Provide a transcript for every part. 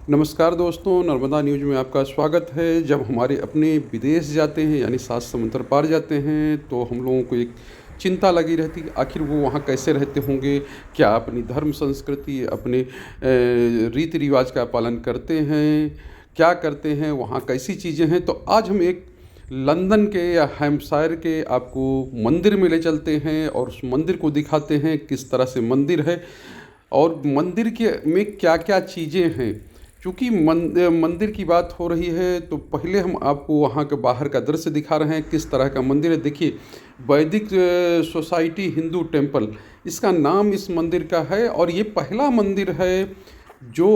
नमस्कार दोस्तों, नर्मदा न्यूज़ में आपका स्वागत है। जब हमारे अपने विदेश जाते हैं यानी सात समुंदर पार जाते हैं तो हम लोगों को एक चिंता लगी रहती है, आखिर वो वहाँ कैसे रहते होंगे, क्या अपनी धर्म संस्कृति अपने रीति रिवाज का पालन करते हैं, क्या करते हैं, वहाँ कैसी चीज़ें हैं। तो आज हम एक लंदन के या हैम्पशायर के आपको मंदिर में ले चलते हैं और उस मंदिर को दिखाते हैं किस तरह से मंदिर है और मंदिर के में क्या क्या चीज़ें हैं। चूँकि मंदिर की बात हो रही है तो पहले हम आपको वहाँ के बाहर का दृश्य दिखा रहे हैं किस तरह का मंदिर है। देखिए, वैदिक सोसाइटी हिंदू टेम्पल इसका नाम इस मंदिर का है और ये पहला मंदिर है जो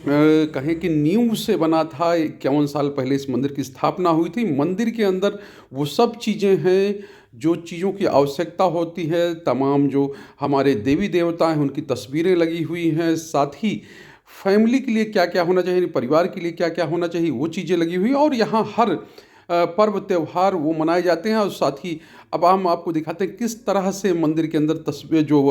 कहें कि नींव से बना था। 51 साल पहले इस मंदिर की स्थापना हुई थी। मंदिर के अंदर वो सब चीज़ें हैं जो चीज़ों की आवश्यकता होती है। तमाम जो हमारे देवी देवता हैं उनकी तस्वीरें लगी हुई हैं, साथ ही फैमिली के लिए क्या क्या होना चाहिए, परिवार के लिए क्या क्या होना चाहिए, वो चीज़ें लगी हुई हैं। और यहाँ हर पर्व त्यौहार वो मनाए जाते हैं। और साथ ही अब हम आपको दिखाते हैं किस तरह से मंदिर के अंदर तस्वीर जो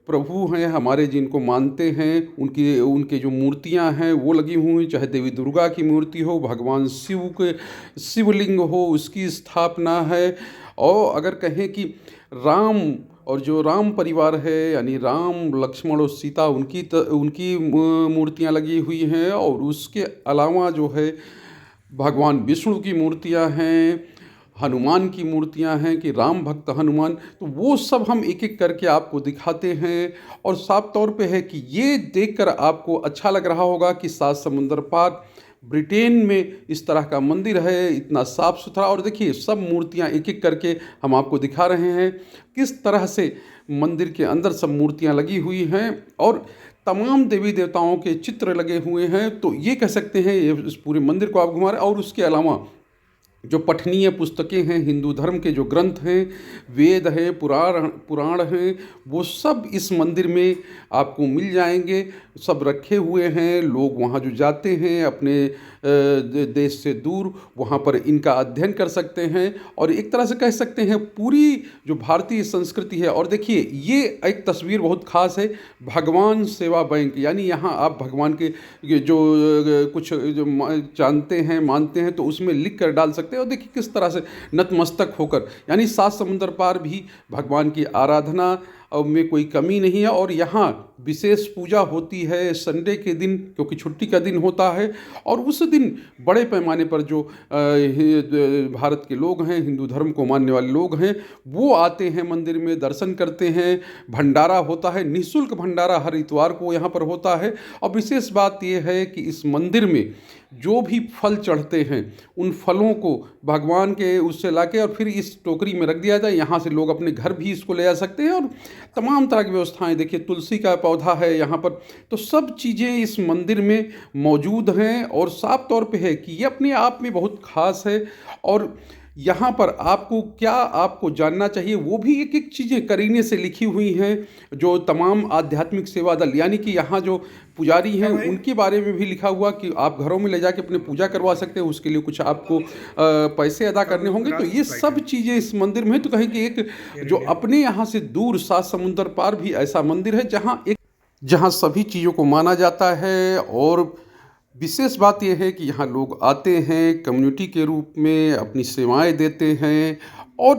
प्रभु हैं हमारे जिनको मानते हैं उनकी उनके जो मूर्तियां हैं वो लगी हुई, चाहे देवी दुर्गा की मूर्ति हो, भगवान शिव के शिवलिंग हो उसकी स्थापना है। और अगर कहें कि राम और जो राम परिवार है यानी राम लक्ष्मण और सीता उनकी मूर्तियां लगी हुई हैं। और उसके अलावा जो है भगवान विष्णु की मूर्तियां हैं, हनुमान की मूर्तियां हैं कि राम भक्त हनुमान, तो वो सब हम एक एक करके आपको दिखाते हैं। और साफ तौर पे है कि ये देखकर आपको अच्छा लग रहा होगा कि सात समुंदर पार ब्रिटेन में इस तरह का मंदिर है, इतना साफ़ सुथरा। और देखिए, सब मूर्तियां एक एक करके हम आपको दिखा रहे हैं किस तरह से मंदिर के अंदर सब मूर्तियां लगी हुई हैं और तमाम देवी देवताओं के चित्र लगे हुए हैं। तो ये कह सकते हैं ये इस पूरे मंदिर को आप घुमा रहे हैं। और उसके अलावा जो पठनीय पुस्तकें हैं, हिंदू धर्म के जो ग्रंथ हैं, वेद हैं, पुराण पुराण हैं, वो सब इस मंदिर में आपको मिल जाएंगे। सब रखे हुए हैं। लोग वहाँ जो जाते हैं अपने देश से दूर, वहाँ पर इनका अध्ययन कर सकते हैं। और एक तरह से कह सकते हैं पूरी जो भारतीय संस्कृति है। और देखिए, ये एक तस्वीर बहुत ख़ास है, भगवान सेवा बैंक, यानी यहाँ आप भगवान के ये जो कुछ जो जानते हैं मानते हैं तो उसमें लिख कर डाल सकते हैं। और देखिए किस तरह से नतमस्तक होकर, यानी सात समुंदर पार भी भगवान की आराधना में कोई कमी नहीं है। और यहाँ विशेष पूजा होती है संडे के दिन, क्योंकि छुट्टी का दिन होता है। और उस दिन बड़े पैमाने पर जो भारत के लोग हैं, हिंदू धर्म को मानने वाले लोग हैं, वो आते हैं मंदिर में, दर्शन करते हैं। भंडारा होता है, निःशुल्क भंडारा हर इतवार को यहाँ पर होता है। और विशेष बात यह है कि इस मंदिर में जो भी फल चढ़ते हैं उन फलों को भगवान के उससे लाके और फिर इस टोकरी में रख दिया जाए। यहाँ से लोग अपने घर भी इसको ले जा सकते हैं। और तमाम तरह की व्यवस्थाएं, देखिए तुलसी का पौधा है यहाँ पर, तो सब चीज़ें इस मंदिर में मौजूद हैं। और साफ तौर पे है कि ये अपने आप में बहुत ख़ास है। और यहाँ पर आपको क्या आपको जानना चाहिए वो भी एक एक चीज़ें करीने से लिखी हुई हैं। जो तमाम आध्यात्मिक सेवा दल यानी कि यहाँ जो पुजारी हैं उनके बारे में भी लिखा हुआ कि आप घरों में ले जाके अपने पूजा करवा सकते हैं, उसके लिए कुछ आपको पैसे अदा करने होंगे। तो ये सब चीज़ें इस मंदिर में है। तो कहें कि एक जो अपने यहाँ से दूर सात समुंदर पार भी ऐसा मंदिर है जहाँ सभी चीज़ों को माना जाता है। और विशेष बात यह है कि यहाँ लोग आते हैं कम्युनिटी के रूप में, अपनी सेवाएं देते हैं और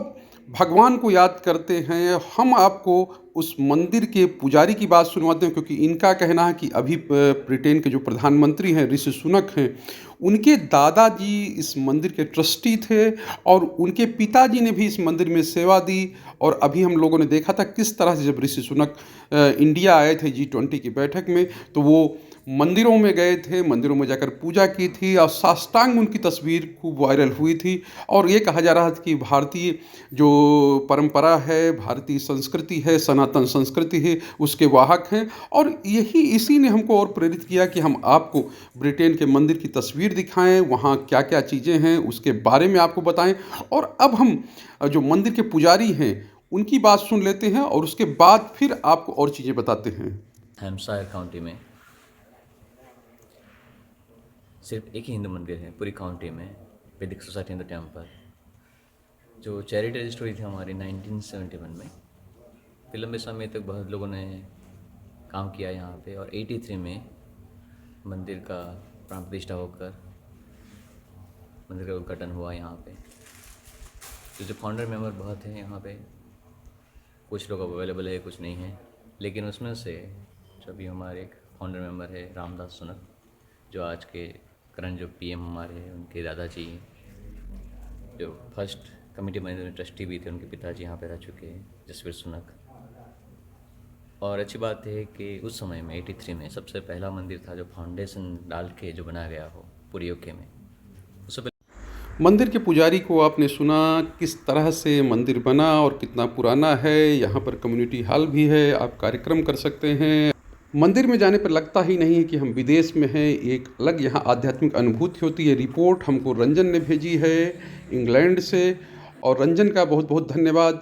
भगवान को याद करते हैं। हम आपको उस मंदिर के पुजारी की बात सुनवाते हैं, क्योंकि इनका कहना है कि अभी ब्रिटेन के जो प्रधानमंत्री हैं ऋषि सुनक हैं, उनके दादाजी इस मंदिर के ट्रस्टी थे और उनके पिताजी ने भी इस मंदिर में सेवा दी। और अभी हम लोगों ने देखा था किस तरह से जब ऋषि सुनक इंडिया आए थे G20 की बैठक में, तो वो मंदिरों में गए थे, मंदिरों में जाकर पूजा की थी और साष्टांग उनकी तस्वीर खूब वायरल हुई थी। और ये कहा जा रहा था कि भारतीय जो परंपरा है, भारतीय संस्कृति है, सनातन संस्कृति है, उसके वाहक हैं। और इसी ने हमको और प्रेरित किया कि हम आपको ब्रिटेन के मंदिर की तस्वीर दिखाएं, वहाँ क्या क्या चीज़ें हैं उसके बारे में आपको बताएं। और अब हम जो मंदिर के पुजारी हैं उनकी बात सुन लेते हैं और उसके बाद फिर आपको और चीज़ें बताते हैं। हैम्पशायर काउंटी में सिर्फ एक ही हिंदू मंदिर है पूरी काउंटी में, वैदिक सोसाइटी हिंदू टेम्पल, जो चैरिटी रजिस्टर हुई थी हमारी 1971 में। फिर लंबे समय तक बहुत लोगों ने काम किया यहाँ पे और 83 में मंदिर का प्राण प्रतिष्ठा होकर मंदिर का उद्घाटन हुआ यहाँ पे। तो जो फाउंडर मेंबर बहुत हैं यहाँ पे, कुछ लोग अवेलेबल है, कुछ नहीं है, लेकिन उसमें से जो अभी हमारे एक फाउंडर मेंबर है रामदास सुनक, जो आज के करंट जो पीएम हमारे हैं, उनके दादाजी, जो फर्स्ट कमेटी मैनेजमेंट ट्रस्टी भी थे, उनके पिताजी यहाँ पे रह चुके हैं, जसवीर सुनक। और अच्छी बात है कि उस समय में 83 में सबसे पहला मंदिर था जो फाउंडेशन डाल के जो बनाया गया हो पूरे यूके में। उससे मंदिर के पुजारी को आपने सुना किस तरह से मंदिर बना और कितना पुराना है। यहाँ पर कम्युनिटी हॉल भी है, आप कार्यक्रम कर सकते हैं। मंदिर में जाने पर लगता ही नहीं है कि हम विदेश में हैं, एक अलग यहाँ आध्यात्मिक अनुभूति होती है। रिपोर्ट हमको रंजन ने भेजी है इंग्लैंड से, और रंजन का बहुत बहुत धन्यवाद।